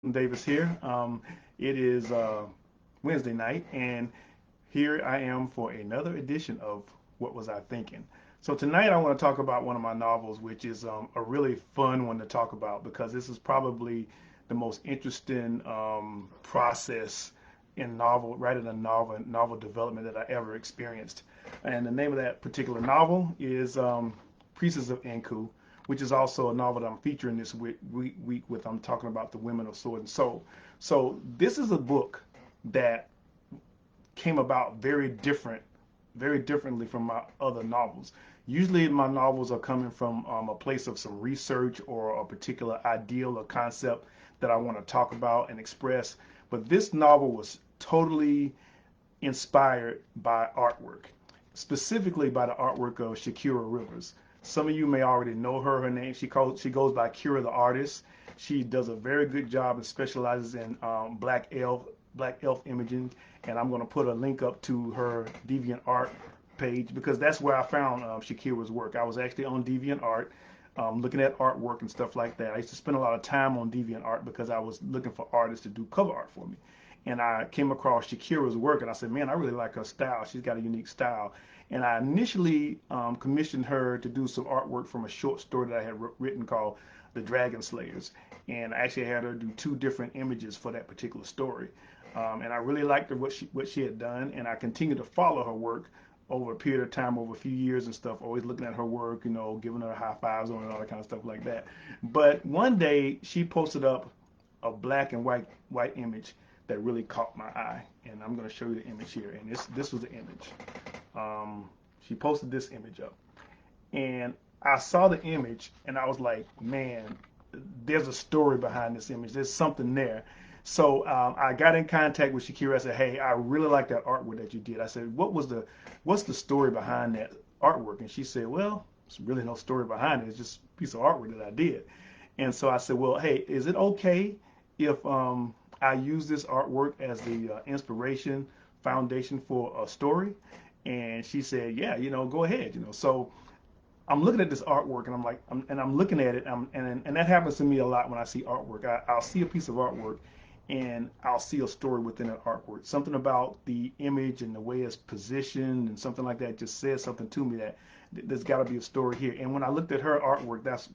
Davis here. It is Wednesday night, and here I am for another edition of What Was I Thinking? So tonight I want to talk about one of my novels, which is a really fun one to talk about because this is probably the most interesting process in writing a novel development that I ever experienced. And the name of that particular novel is Priestess of nKu, which is also a novel that I'm featuring this week with. I'm talking about the Women of Sword and Soul. So this is a book that came about very differently from my other novels. Usually my novels are coming from a place of some research or a particular ideal or concept that I want to talk about and express. But this novel was totally inspired by artwork, specifically by the artwork of Shakira Rivers. Some of you may already know her. Her name, she goes by Kira the Artist. She does a very good job and specializes in black elf imaging. And I'm going to put a link up to her DeviantArt page because that's where I found Shakira's work. I was actually on DeviantArt looking at artwork and stuff like that. I used to spend a lot of time on DeviantArt because I was looking for artists to do cover art for me. And I came across Shakira's work and I said, man, I really like her style. She's got a unique style. And I initially commissioned her to do some artwork from a short story that I had written called The Dragon Slayers. And I actually had her do two different images for that particular story. And I really liked her, what she had done. And I continued to follow her work over a period of time, over a few years and stuff, always looking at her work, giving her high fives on it and all that kind of stuff like that. But one day she posted up a black and white image that really caught my eye, and I'm going to show you the image here. And this was the image. She posted this image up, and I saw the image, and I was like, man, there's a story behind this image. There's something there. So I got in contact with Shakira. I said, hey, I really like that artwork that you did. I said, what's the story behind that artwork? And she said, well, there's really no story behind it. It's just a piece of artwork that I did. And so I said, well, hey, is it okay if I use this artwork as the inspiration foundation for a story? And she said, yeah, go ahead. So I'm looking at this artwork and I'm like, I'm looking at it, and that happens to me a lot when I see artwork. I'll see a piece of artwork and I'll see a story within that artwork. Something about the image and the way it's positioned and something like that just says something to me that there's got to be a story here. And when I looked at her artwork, that's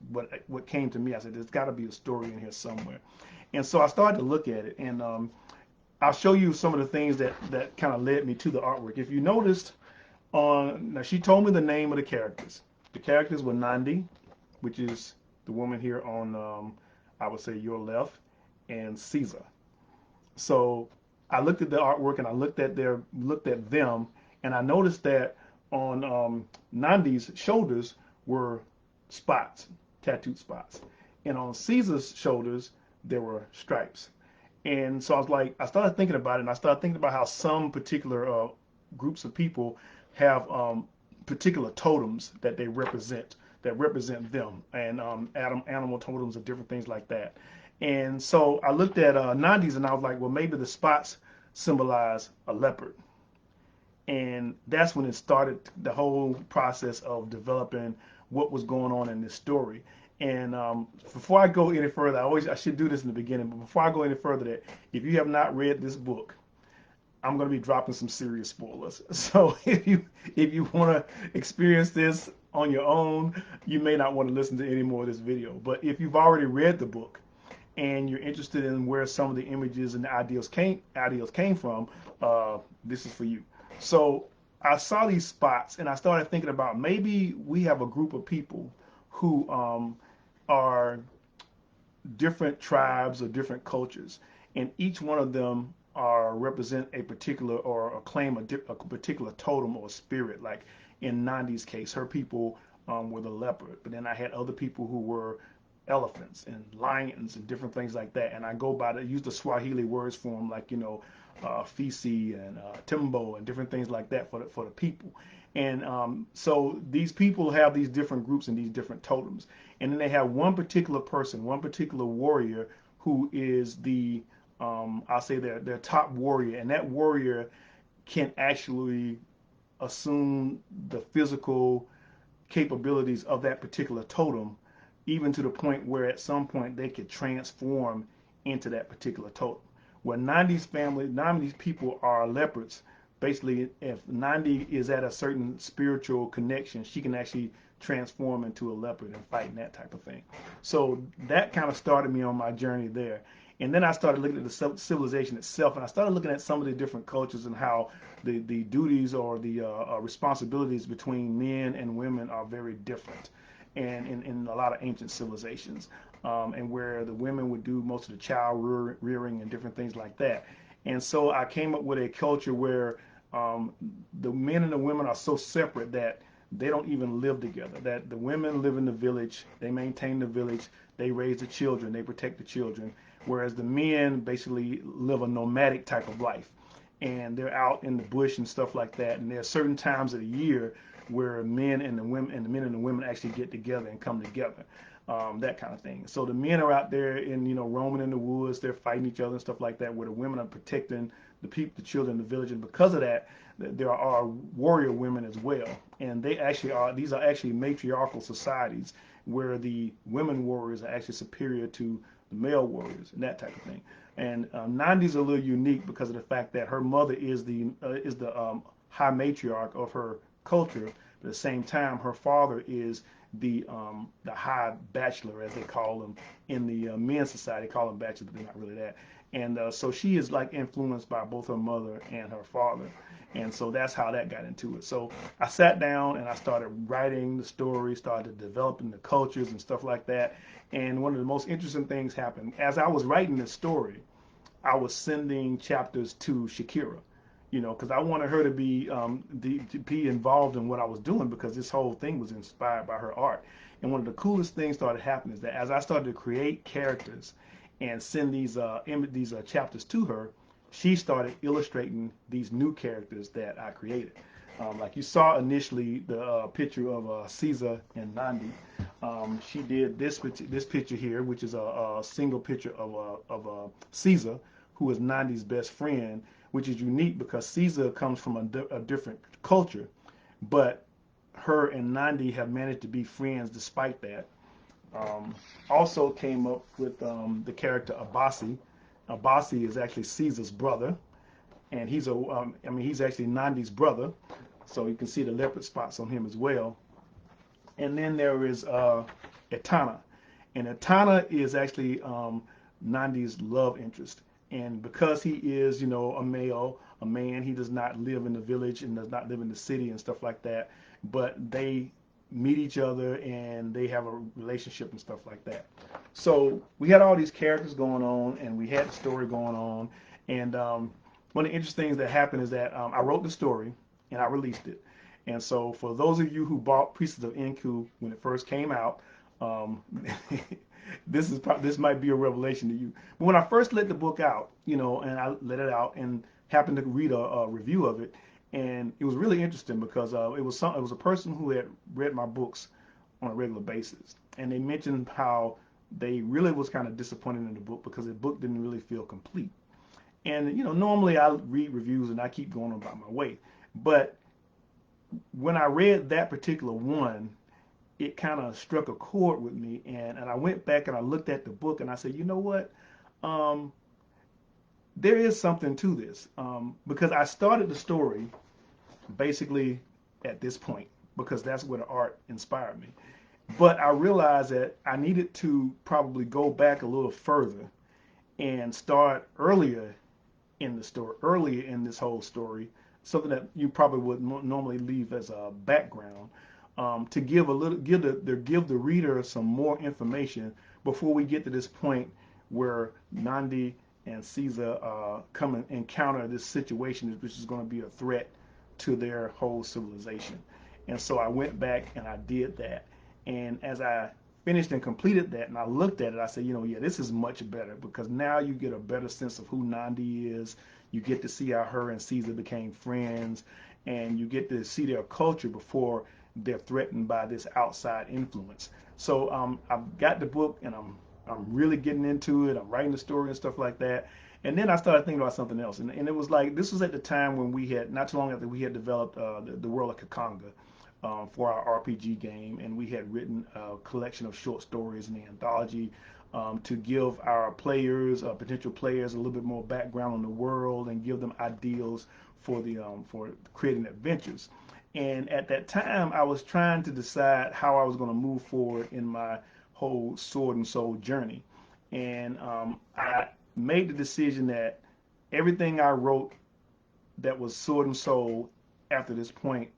what came to me. I said, there's got to be a story in here somewhere. And so I started to look at it, and I'll show you some of the things that kind of led me to the artwork. If you noticed, now she told me the name of the characters. The characters were Nandi, which is the woman here on, I would say, your left, and Caesar. So I looked at the artwork and I looked at them, and I noticed that on Nandi's shoulders were spots, tattooed spots, and on Caesar's shoulders there were stripes. And so I started thinking about it, and I started thinking about how some particular groups of people have particular totems that they represent, that represent them, and animal totems and different things like that. And so I looked at Nandi's and I was like, well, maybe the spots symbolize a leopard. And that's when it started the whole process of developing what was going on in this story. And before I go any further, I should do this in the beginning, but before I go any further, that if you have not read this book, I'm going to be dropping some serious spoilers. So if you want to experience this on your own, you may not want to listen to any more of this video. But if you've already read the book and you're interested in where some of the images and the ideas came from, this is for you. So I saw these spots and I started thinking about maybe we have a group of people who are different tribes or different cultures, and each one of them are represent a particular or claim a particular totem or spirit. Like in Nandi's case, her people were the leopard, but then I had other people who were elephants and lions and different things like that. And I go by use the Swahili words for them, like Fisi and Timbo and different things like that for the people. And so these people have these different groups and these different totems. And then they have one particular person, one particular warrior who is I'll say their top warrior. And that warrior can actually assume the physical capabilities of that particular totem, even to the point where at some point they could transform into that particular totem. Where Nandi's family, Nandi's people are leopards. Basically, if Nandi is at a certain spiritual connection, she can actually transform into a leopard and fight and that type of thing. So that kind of started me on my journey there. And then I started looking at the civilization itself, and I started looking at some of the different cultures and how the duties or the responsibilities between men and women are very different, and in a lot of ancient civilizations, and where the women would do most of the child rearing and different things like that. And so I came up with a culture where the men and the women are so separate that they don't even live together. That the women live in the village, they maintain the village, they raise the children, they protect the children, whereas the men basically live a nomadic type of life, and they're out in the bush and stuff like that. And there are certain times of the year where men and the women and the men and the women actually get together and come together, that kind of thing. So the men are out there in roaming in the woods, they're fighting each other and stuff like that, where the women are protecting the people, the children, the village, and because of that, there are warrior women as well, and they actually are. These are actually matriarchal societies where the women warriors are actually superior to the male warriors and that type of thing. And Nandi's a little unique because of the fact that her mother is the high matriarch of her culture. But at the same time, her father is the high bachelor, as they call them in the men's society. They call them bachelors, but they're not really that. And so she is like influenced by both her mother and her father. And so that's how that got into it. So I sat down and I started writing the story, started developing the cultures and stuff like that. And one of the most interesting things happened. As I was writing this story, I was sending chapters to Shakira, because I wanted her to be involved in what I was doing, because this whole thing was inspired by her art. And one of the coolest things started happening is that as I started to create characters and send these chapters to her, she started illustrating these new characters that I created. Like you saw initially the picture of Caesar and Nandi. She did this picture here, which is a single picture of Caesar, who is Nandi's best friend, which is unique because Caesar comes from a different culture, but her and Nandi have managed to be friends despite that. Also came up with the character Abasi. Abasi is actually Caesar's brother, and he's actually Nandi's brother, so you can see the leopard spots on him as well. And then there is Etana, and Etana is actually Nandi's love interest. And because he is, a man, he does not live in the village and does not live in the city and stuff like that. But they meet each other and they have a relationship and stuff like that. So we had all these characters going on and we had the story going on. And one of the interesting things that happened is that I wrote the story and I released it. And so for those of you who bought Priestess of nKu when it first came out, this might be a revelation to you. But when I first let the book out, and I let it out and happened to read a review of it, and it was really interesting because it was a person who had read my books on a regular basis, and they mentioned how they really was kind of disappointed in the book because the book didn't really feel complete. And normally I read reviews and I keep going about my way, but when I read that particular one, it kind of struck a chord with me, and I went back and I looked at the book and I said, you know what? There is something to this, because I started the story basically at this point because that's where the art inspired me. But I realized that I needed to probably go back a little further and start earlier in the story, earlier in this whole story, something that you probably would normally leave as a background, to give the reader some more information before we get to this point where Nandi and Caesar come and encounter this situation, which is going to be a threat to their whole civilization. And so I went back and I did that. And as I finished and completed that and I looked at it, I said, yeah, this is much better because now you get a better sense of who Nandi is. You get to see how her and Caesar became friends, and you get to see their culture before they're threatened by this outside influence. So I've got the book and I'm really getting into it. I'm writing the story and stuff like that. And then I started thinking about something else. And it was like, this was at the time when we had, not too long after we had developed the world of Kakanga for our RPG game. And we had written a collection of short stories in the anthology to give our players, potential players, a little bit more background on the world and give them ideals for creating adventures. And at that time, I was trying to decide how I was going to move forward in my whole sword and soul journey. And I made the decision that everything I wrote that was sword and soul after this point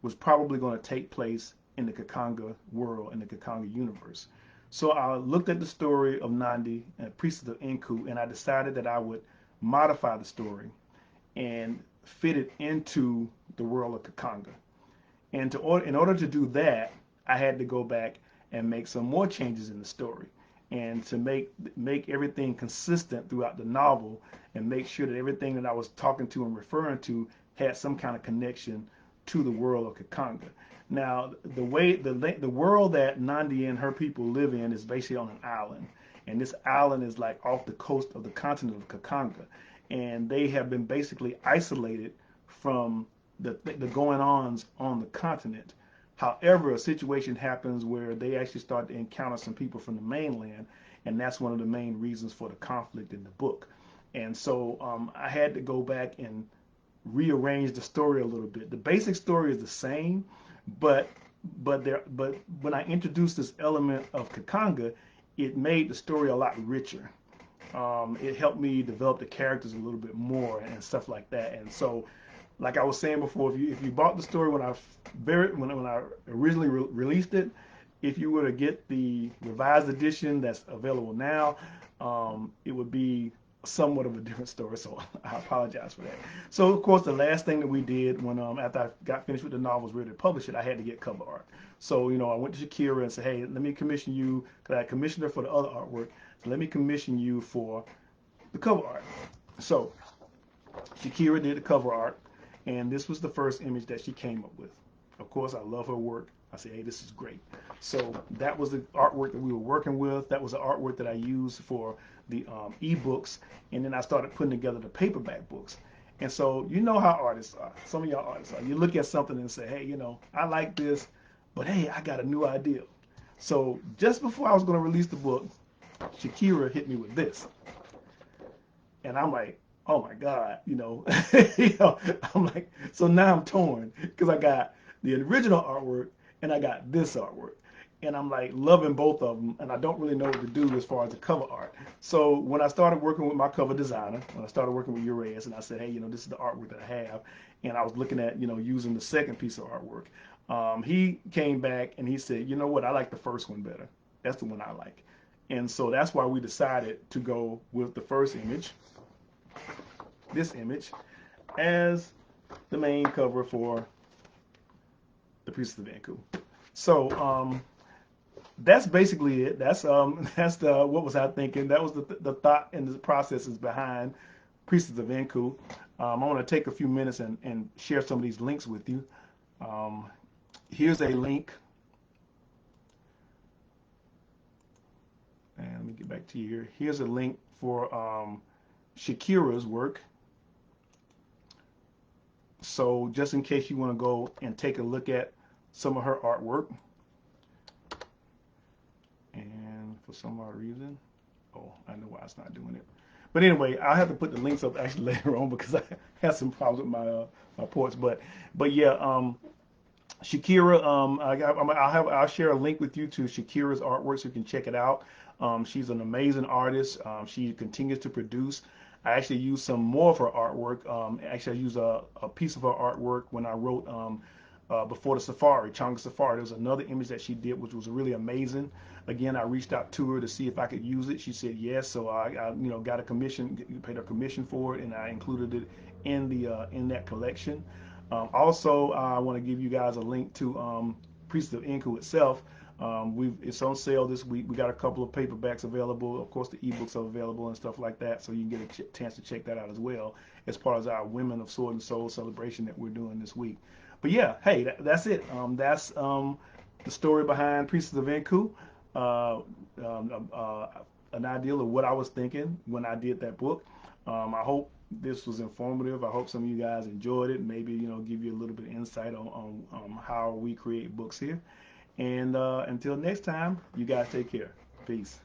was probably going to take place in the Kakanga world, in the Kakanga universe. So I looked at the story of Nandi and Priestess of nKu, and I decided that I would modify the story and fit it into the world of Kakanga. And in order to do that, I had to go back and make some more changes in the story, and to make everything consistent throughout the novel, and make sure that everything that I was talking to and referring to had some kind of connection to the world of Kakanga. Now, the world that Nandi and her people live in is basically on an island, and this island is like off the coast of the continent of Kakanga, and they have been basically isolated from the going-ons on the continent. However, a situation happens where they actually start to encounter some people from the mainland, and that's one of the main reasons for the conflict in the book. And so I had to go back and rearrange the story a little bit. The basic story is the same, but but when I introduced this element of Kakanga, it made the story a lot richer. It helped me develop the characters a little bit more and stuff like that. And so, like I was saying before, if you bought the story when I originally released it, if you were to get the revised edition that's available now, it would be somewhat of a different story. So I apologize for that. So of course, the last thing that we did when after I got finished with the novels, ready to publish it, I had to get cover art. So I went to Shakira and said, hey, let me commission you, because I commissioned her for the other artwork. So let me commission you for the cover art. So Shakira did the cover art, and this was the first image that she came up with. Of course, I love her work. I said, hey, this is great. So that was the artwork that we were working with. That was the artwork that I used for the ebooks, and then I started putting together the paperback books. And so you know how artists are. Some of y'all artists are. You look at something and say, hey, I like this, but hey, I got a new idea. So just before I was going to release the book, Shakira hit me with this. And I'm like, oh my God, I'm like, so now I'm torn because I got the original artwork and I got this artwork. And I'm like loving both of them, and I don't really know what to do as far as the cover art. So when I started working with my cover designer, when I started working with Uraeus, and I said, hey, this is the artwork that I have, and I was looking at, using the second piece of artwork, he came back and he said, you know what, I like the first one better. That's the one I like. And so that's why we decided to go with the first image, this image, as the main cover for the Priestess of nKu. So that's basically it. That's the what was I thinking? That was the thought and the processes behind Priestess of nKu. I want to take a few minutes and share some of these links with you. Here's a link, and let me get back to you here. Here's a link for Shakira's work. So just in case you want to go and take a look at some of her artwork. And for some odd reason, oh, I know why it's not doing it. But anyway, I'll have to put the links up actually later on because I had some problems with my ports. But yeah, Shakira, I'll share a link with you to Shakira's artwork so you can check it out. She's an amazing artist. She continues to produce. I actually used some more of her artwork. Actually, I used a piece of her artwork when I wrote Before the Safari, Changa Safari. There was another image that she did, which was really amazing. Again, I reached out to her to see if I could use it. She said yes, so I got a commission, paid her commission for it, and I included it in that collection. Also, I want to give you guys a link to Priestess of nKu itself. It's on sale this week. We got a couple of paperbacks available. Of course, the ebooks are available and stuff like that, so you can get a chance to check that out as well as part of our Women of Sword and Soul celebration that we're doing this week. But yeah, hey, that's it. That's the story behind Priestess of nKu. An idea of what I was thinking when I did that book. I hope this was informative. I hope some of you guys enjoyed it. Maybe give you a little bit of insight on how we create books here. And until next time, you guys take care. Peace.